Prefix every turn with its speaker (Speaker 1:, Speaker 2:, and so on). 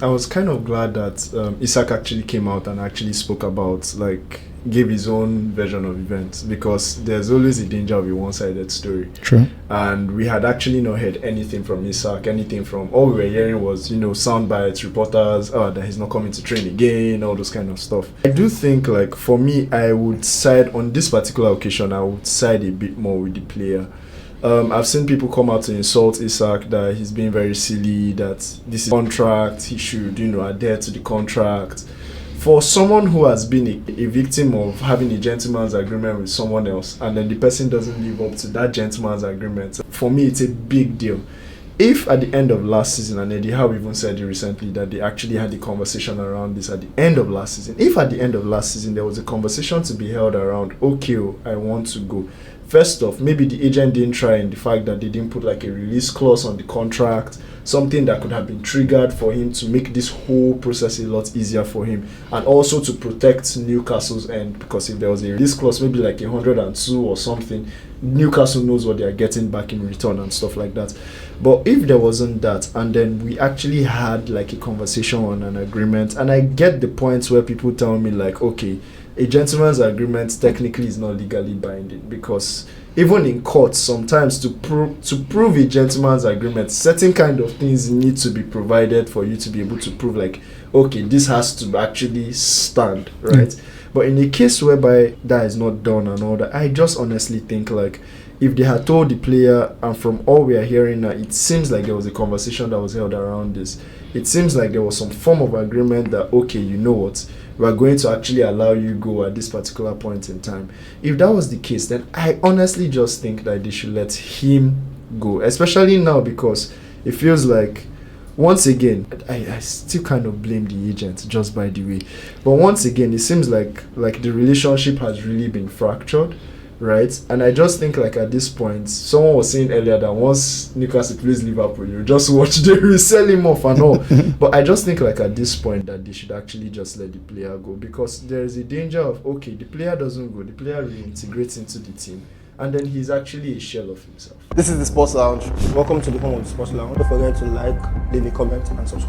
Speaker 1: I was kind of glad that Isak actually came out and actually spoke about, like, gave his own version of events, because there's always a danger of a one-sided story.
Speaker 2: True.
Speaker 1: And we had actually not heard anything from Isak, anything from, all we were hearing was, sound bites, reporters, that he's not coming to train again, all those kind of stuff. I do think, like, for me, I would side, on this particular occasion, I would side a bit more with the player. I've seen people come out to insult Isak, that he's being very silly, that this is contract, he should, adhere to the contract. For someone who has been a victim of having a gentleman's agreement with someone else, and then the person doesn't live up to that gentleman's agreement, for me it's a big deal. If at the end of last season, and Eddie Howe even said it recently that they actually had a conversation around this at the end of last season, if at the end of last season there was a conversation to be held around, okay, I want to go. First off, maybe the agent didn't try in the fact that they didn't put like a release clause on the contract, something that could have been triggered for him to make this whole process a lot easier for him, and also to protect Newcastle's end, because if there was a release clause, maybe like 102 or something, Newcastle knows what they are getting back in return and stuff like that. But if there wasn't that, and then we actually had like a conversation on an agreement, and I get the points where people tell me like, okay, a gentleman's agreement technically is not legally binding, because even in court, sometimes to prove a gentleman's agreement, certain kind of things need to be provided for you to be able to prove like, okay, this has to actually stand, right? But in a case whereby that is not done and all that, I just honestly think like, if they had told the player, and from all we are hearing now, it seems like there was a conversation that was held around this. It seems like there was some form of agreement that, okay, you know what, we are going to actually allow you go at this particular point in time. If that was the case, then I honestly just think that they should let him go, especially now, because it feels like, once again, I still kind of blame the agent, just by the way, but once again, it seems like the relationship has really been fractured, right? And I just think like at this point, someone was saying earlier that once Newcastle plays Liverpool, you just watch they resell him off and all. But I just think like at this point that they should actually just let the player go, because there is a danger of, okay, the player doesn't go, the player reintegrates into the team, and then he's actually a shell of himself.
Speaker 3: This is the Sports Lounge. Welcome to the home of the Sports Lounge. Don't forget to like, leave a comment, and subscribe.